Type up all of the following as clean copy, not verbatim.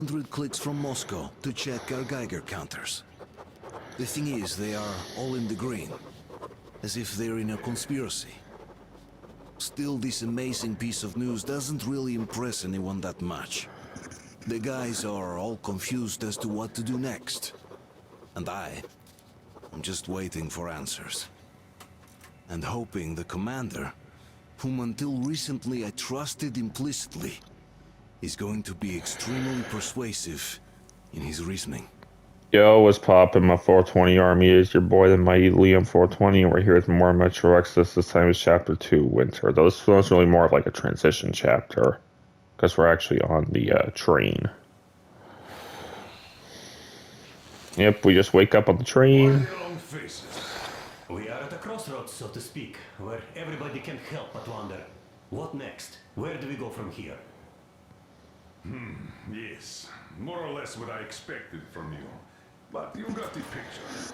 100 clicks from Moscow to check our Geiger counters. The thing is, they are all in the green, as if they're in a conspiracy. Still, this amazing piece of news doesn't really impress anyone that much. The guys are all confused as to what to do next. And I'm just waiting for answers. And hoping the commander, whom until recently I trusted implicitly, is going to be extremely persuasive in his reasoning. Yo, what's poppin'? My 420 army is your boy, the mighty Liam 420, and we're here with more Metro Exodus. This time is Chapter 2, Winter. Those one's really more of like a transition chapter, because we're actually on the train. Yep, we just wake up on the train. We are at a crossroads, so to speak, where everybody can't help but wonder, what next? Where do we go from here? Yes, more or less what I expected from you. But you got the picture.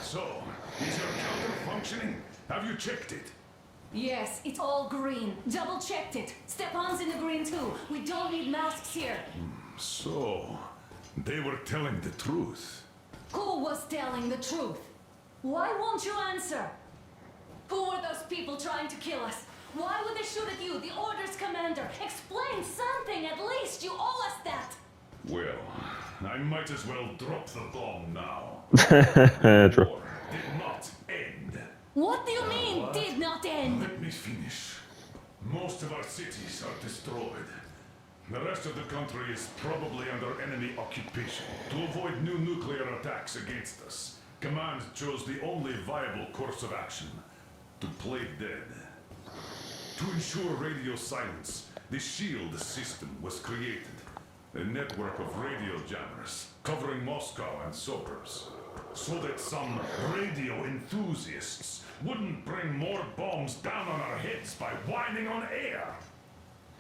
So, is your counter functioning? Have you checked it? Yes, it's all green. Double checked it. Stepan's in the green too. We don't need masks here. So, they were telling the truth. Who was telling the truth? Why won't you answer? Who were those people trying to kill us? Why would they shoot at you, the Order's commander? Explain something, at least. You owe us that. Well, I might as well drop the bomb now. True. War did not end. What do you mean, did not end? Let me finish. Most of our cities are destroyed. The rest of the country is probably under enemy occupation. To avoid new nuclear attacks against us, Command chose the only viable course of action: to play dead. To ensure radio silence, the SHIELD system was created. A network of radio jammers covering Moscow and suburbs. So that some radio enthusiasts wouldn't bring more bombs down on our heads by whining on air.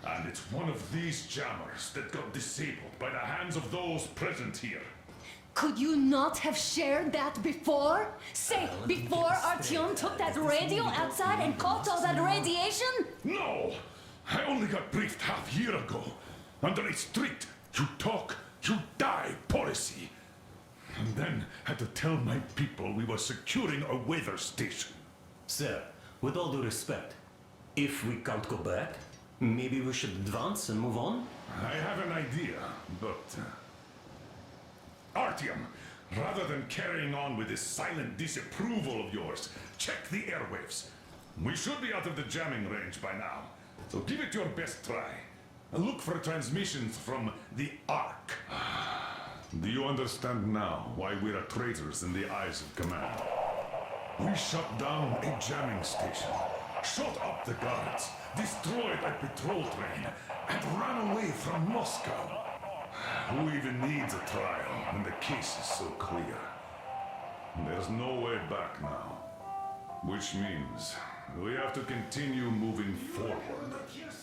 And it's one of these jammers that got disabled by the hands of those present here. Could you not have shared that before? Say, before Artyom took that radio outside and caught all that radiation? No! I only got briefed half year ago. Under a strict, you talk, you die policy. And then had to tell my people we were securing a weather station. Sir, with all due respect, if we can't go back, maybe we should advance and move on? I have an idea, but... Artyom, rather than carrying on with this silent disapproval of yours, check the airwaves. We should be out of the jamming range by now, so give it your best try. Look for transmissions from the Ark. Do you understand now why we are traitors in the eyes of Command? We shut down a jamming station, shot up the guards, destroyed a patrol train, and ran away from Moscow. Who even needs a trial when the case is so clear? There's no way back now. Which means we have to continue moving forward.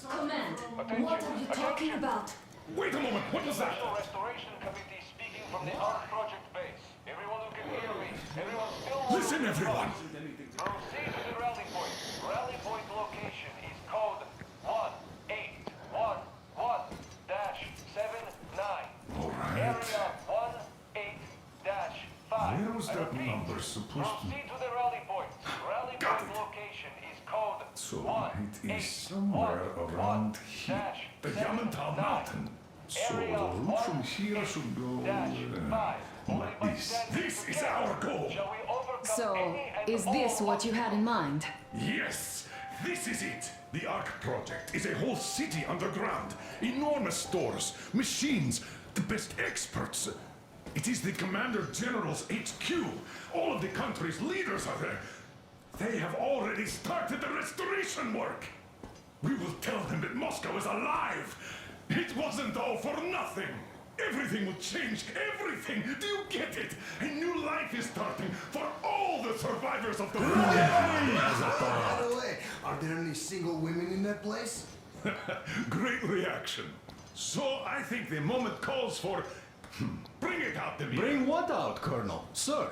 Command, what are you talking about? Wait a moment, what was that? Restoration Committee speaking from the Ark Project base. Everyone who can hear me, everyone still... Listen, everyone! Proceed to the rally point. Rally point location is code 1811-79. Alright. Area 18-5. Where was that number supposed to... Proceed to the rally point. Rally Got point it. location is code So it is somewhere around here. The Yamantau Mountain. So the route from here should go like this. This is our goal. Shall we overcome So, any and is this all what you had in mind? Yes, this is it. The Ark Project is a whole city underground. Enormous stores, machines, the best experts. It is the Commander General's HQ. All of the country's leaders are there. They have already started the restoration work. We will tell them that Moscow is alive. It wasn't all for nothing. Everything will change, everything. Do you get it? A new life is starting for all the survivors of the war. By the way, are there any single women in that place? Great reaction. So I think the moment calls for... Bring it out to me. Bring what out, Colonel? Sir?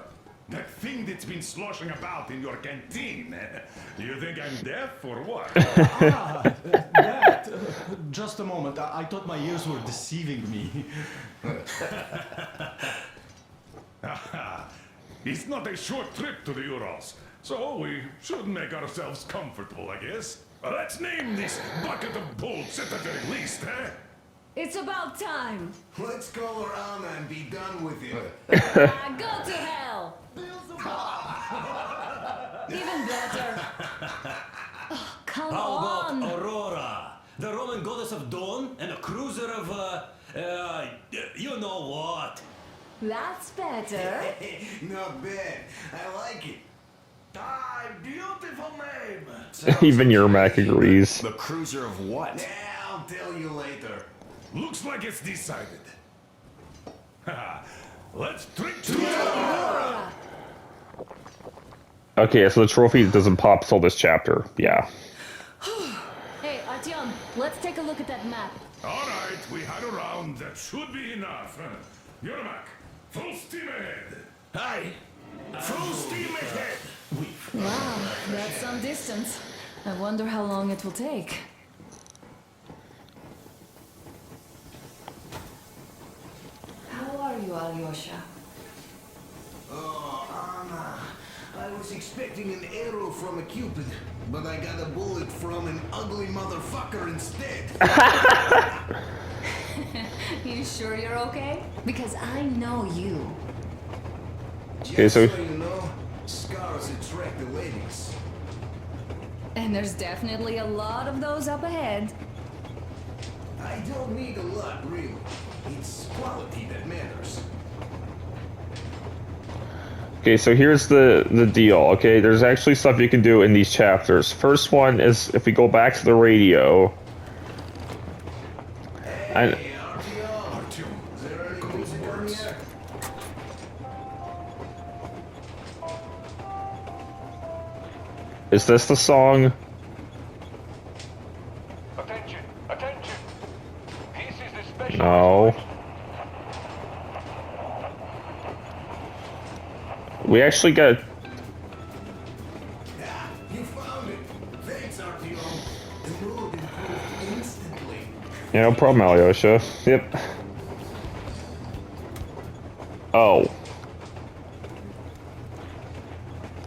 That thing that's been sloshing about in your canteen. Do you think I'm deaf or what? That. Just a moment. I thought my ears were deceiving me. It's not a short trip to the Urals, so we should make ourselves comfortable, I guess. Let's name this bucket of bullshit at the least, eh? It's about time. Let's call her Anna and be done with it. Go to hell. Even better. Oh, come How about on. Aurora, the Roman goddess of dawn, and a cruiser of, you know what? That's better. Not bad. I like it. Ah, beautiful name. Even Yermak agrees. The cruiser of what? Yeah, I'll tell you later. Looks like it's decided. Let's drink to Aurora. Okay, so the trophy doesn't pop till this chapter. Yeah. Hey, Artyom, let's take a look at that map. All right, we had a round. That should be enough. Yermak, full steam ahead. Aye. Full steam ahead. Wow, that's some distance. I wonder how long it will take. How are you, Alyosha? Oh, Anna. I was expecting an arrow from a cupid, but I got a bullet from an ugly motherfucker instead. You sure you're okay? Because I know you. Okay, so- Just so you know, scars attract the ladies. And there's definitely a lot of those up ahead. I don't need a lot, really. It's quality that matters. Okay, so here's the deal, okay? There's actually stuff you can do in these chapters. First one is if we go back to the radio. And Hey, Artyom, is there any music on here? is this the song? Attention, attention. This is the special. No. We actually got... Ah, you found it. Thanks, Artyom. The mood improved instantly. Yeah, no problem, Alyosha. Yep. Oh.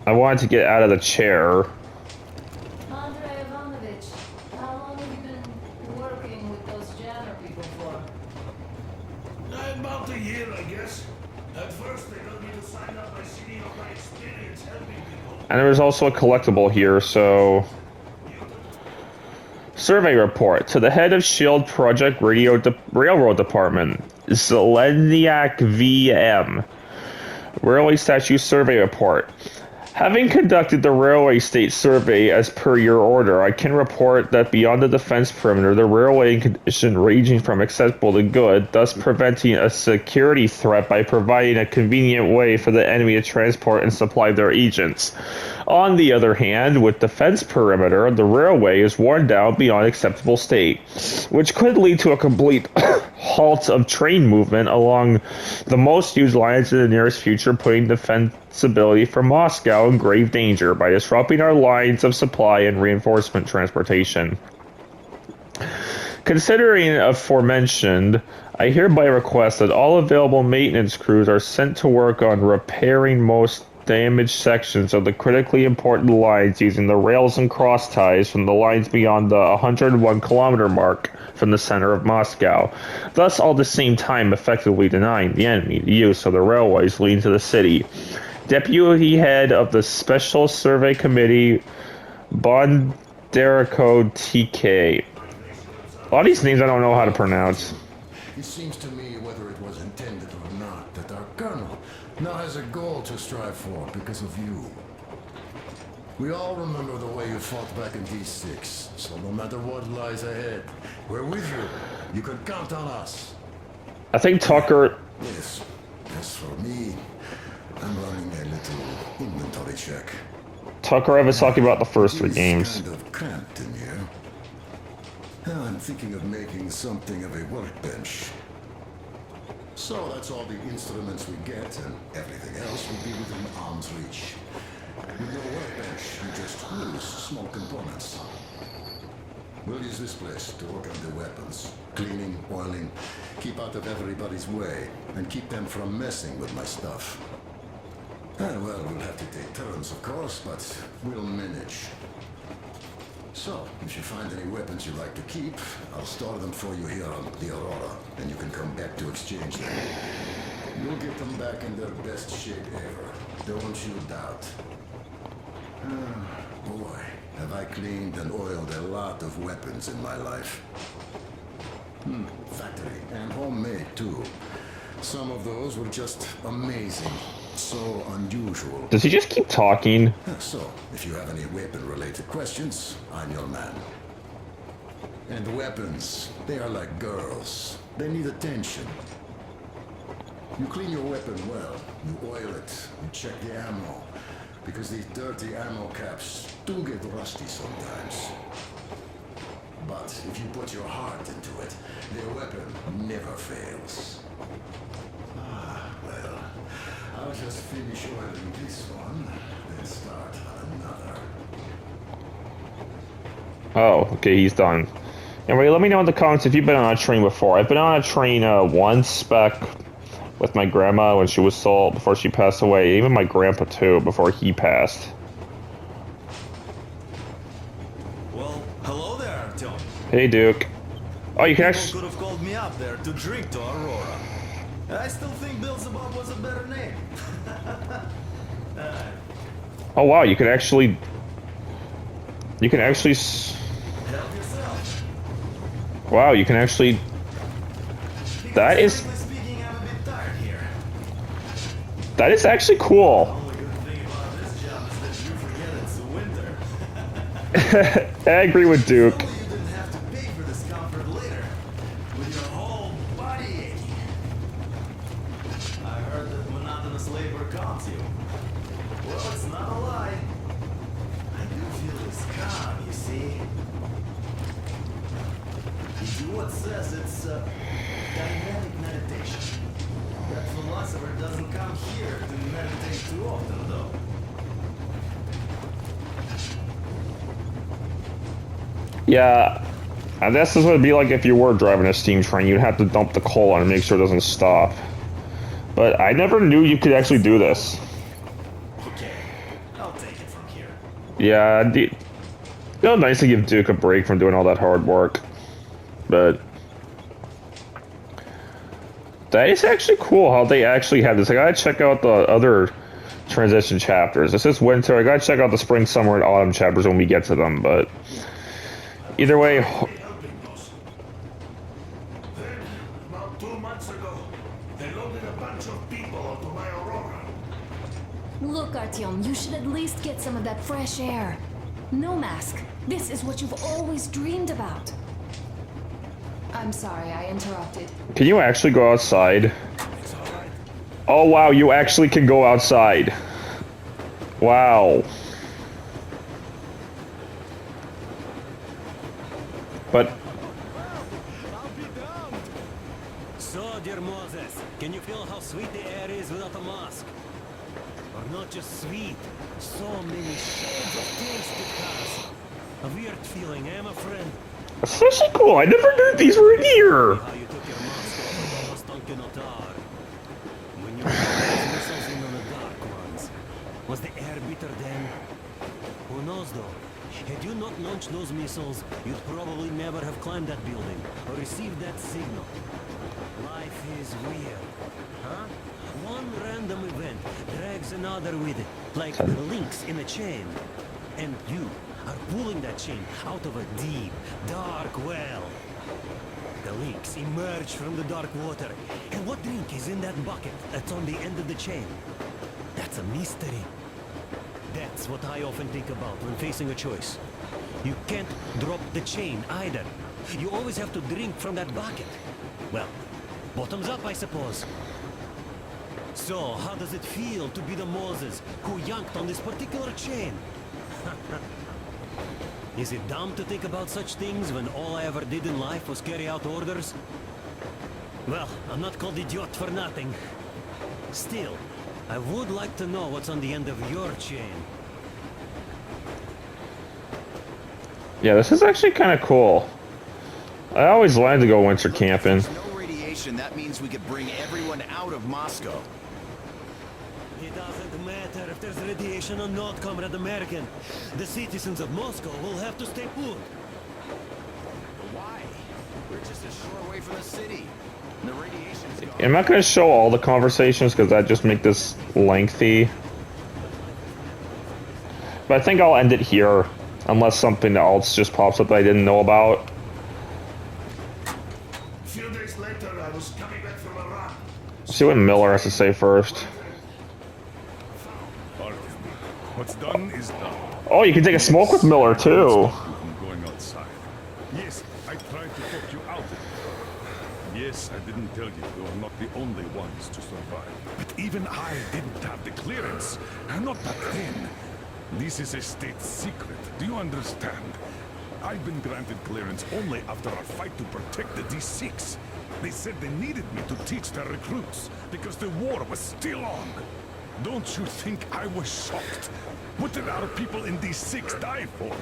I wanted to get out of the chair. Andrei Ivanovich, how long have you been working with those Janner people for? About a year, I guess. At first, they told me to sign up by CD of my experience helping people. And there was also a collectible here, so... Survey report to the head of SHIELD Project Railroad Department, Zeleniak VM. Railway Statue Survey Report. Having conducted the railway state survey as per your order, I can report that beyond the defense perimeter, the railway in condition ranging from acceptable to good, thus preventing a security threat by providing a convenient way for the enemy to transport and supply their agents. On the other hand, with defense perimeter, the railway is worn down beyond acceptable state, which could lead to a complete halt of train movement along the most used lines in the nearest future, putting defensibility for Moscow in grave danger by disrupting our lines of supply and reinforcement transportation. Considering aforementioned, I hereby request that all available maintenance crews are sent to work on repairing most damaged sections of the critically important lines using the rails and cross ties from the lines beyond the 101 kilometer mark from the center of Moscow, thus all the same time effectively denying the enemy the use of the railways leading to the city. Deputy Head of the Special Survey Committee, Bondariko TK. A lot of these names I don't know how to pronounce. It seems to me, whether it was intended or not, that our colonel now has a goal to strive for because of you. We all remember the way you fought back in D6, so no matter what lies ahead, we're with you. You can count on us. I think Tucker... Yes. As for me, I'm running a little inventory check. Tucker was talking about the first three games. It's kind of cramped in here. I'm thinking of making something of a workbench. So that's all the instruments we get, and everything else will be within arm's reach. With no workbench, you just lose small components. We'll use this place to work on the weapons. Cleaning, oiling, keep out of everybody's way, and keep them from messing with my stuff. Well, we'll have to take turns, of course, but we'll manage. So, if you find any weapons you'd like to keep, I'll store them for you here on the Aurora, and you can come back to exchange them. You'll get them back in their best shape ever. Don't you doubt. Boy, have I cleaned and oiled a lot of weapons in my life. Factory and homemade too. Some of those were just amazing. So unusual. Does he just keep talking? So, if you have any weapon-related questions, I'm your man. And weapons, they are like girls. They need attention. You clean your weapon well, you oil it, you check the ammo. Because these dirty ammo caps do get rusty sometimes. But if you put your heart into it, the weapon never fails. Well, I'll just finish oiling this one, then start on another. Oh, okay, he's done. Anyway, let me know in the comments if you've been on a train before. I've been on a train once back with my grandma when she was still, before she passed away. Even my grandpa too, before he passed. Well, hello there, Artyom. Hey, Duke. Oh, you can People actually... could have called me up there to drink to Aurora. I still think Beelzebub was a better name. Oh, wow, you can actually... You can actually... Help yourself. Wow, you can actually... That is... Frankly speaking, I'm a bit tired here. That is actually The cool. only good thing about this job is that you forget it's winter. I agree with Duke. Only you didn't have to pay for this comfort later, with your whole body aching. I heard that monotonous labor calms you. Well, it's not a lie. I do feel this calm, you see. Idiot says it's dynamic meditation. That philosopher doesn't come here to meditate too often, though. Yeah. And this is what it'd be like if you were driving a steam train. You'd have to dump the coal on it and make sure it doesn't stop. But I never knew you could actually do this. Okay, I'll take it from here. Yeah, nice to give Duke a break from doing all that hard work. But that is actually cool how they actually have this. I gotta check out the other transition chapters. This is winter. I gotta check out the spring, summer, and autumn chapters when we get to them. But either way, Helping us. Then, about 2 months ago, they loaded a bunch of people onto my Aurora. Look, Artyom, you should at least get some of that fresh air. No mask. This is what you've always dreamed about. I'm sorry, I interrupted. can you actually go outside? Oh wow, you actually can go outside. Wow. But So, dear Moses, can you feel how sweet the air is without a mask? Or not just sweet, so many shades of taste it has. A weird feeling, eh, my friend? it's actually cool. I never knew these were in here. How you took your mask off and almost stunk in a tar. When you put those missiles in on the dark ones, was the air bitter then? Who knows though? Had you not launched those missiles, you'd probably never have climbed that building or received that signal. Life is weird, huh? One random event drags another with it, like links in a chain. And you are pulling that chain out of a deep, dark well. The links emerge from the dark water. And what drink is in that bucket that's on the end of the chain? That's a mystery. That's what I often think about when facing a choice. You can't drop the chain either. You always have to drink from that bucket. Well, bottoms up, I suppose. So, how does it feel to be the Moses who yanked on this particular chain? Is it dumb to think about such things when all I ever did in life was carry out orders? Well, I'm not called idiot for nothing. Still, I would like to know what's on the end of your chain. Yeah, this is actually kind of cool. I always wanted to go winter camping. If there's no radiation, that means we could bring everyone out of Moscow. It doesn't matter if there's radiation or not, Comrade American. The citizens of Moscow will have to stay put. Why? We're just a short way from the city. And the radiation's gone. I'm not going to show all the conversations because that just make this lengthy. But I think I'll end it here, unless something else just pops up that I didn't know about. A few days later, I was coming back from a run. See what Miller has to say first. Artyom, what's done is done. Oh, you can take a smoke with Miller too. Stop you from going outside. Yes, I tried to talk you out of it. Yes, I didn't tell you you are not the only ones to survive. But even I didn't have the clearance. Not back then. This is a state secret. Do you understand? I've been granted clearance only after our fight to protect the D6. They said they needed me to teach their recruits because the war was still on. Don't you think I was shocked? What did our people in D6 die for?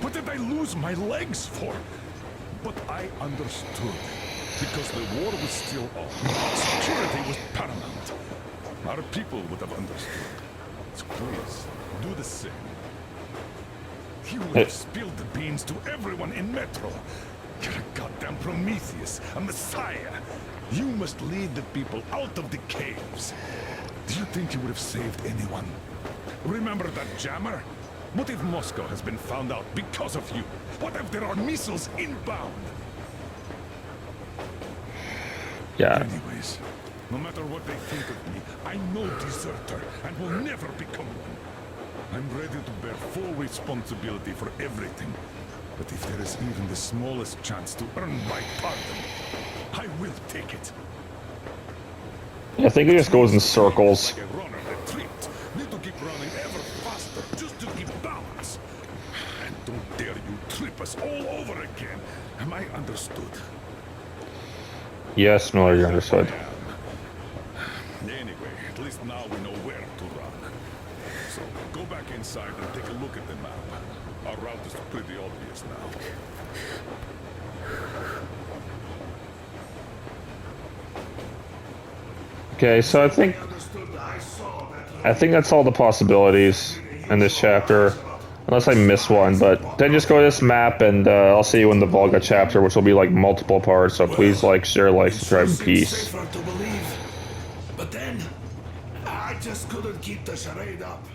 What did I lose my legs for? But I understood. Because the war was still on. Security was paramount. Our people would have understood. So please, do the same. You would have spilled the beans to everyone in Metro. You're a goddamn Prometheus, a messiah. You must lead the people out of the caves. Do you think you would have saved anyone? Remember that jammer? What if Moscow has been found out because of you? What if there are missiles inbound? Yeah. Anyways, no matter what they think of me, I'm no deserter and will never become one. I'm ready to bear full responsibility for everything. But if there is even the smallest chance to earn my pardon, I will take it. I think it just goes in circles. Like a runner that tripped. Need to keep running ever faster just to keep balance. And don't dare you trip us all over again. Am I understood? Yes, Miller, you understood. Anyway, at least now we know where to run. So go back inside and take a look at the map. Our route is pretty obvious now. Okay, so I think that's all the possibilities in this chapter, unless I miss one. But then just go to this map, and I'll see you in the Volga chapter, which will be like multiple parts. So please like, share, like, subscribe, and peace. Safer to believe. But then, I just couldn't keep the charade up.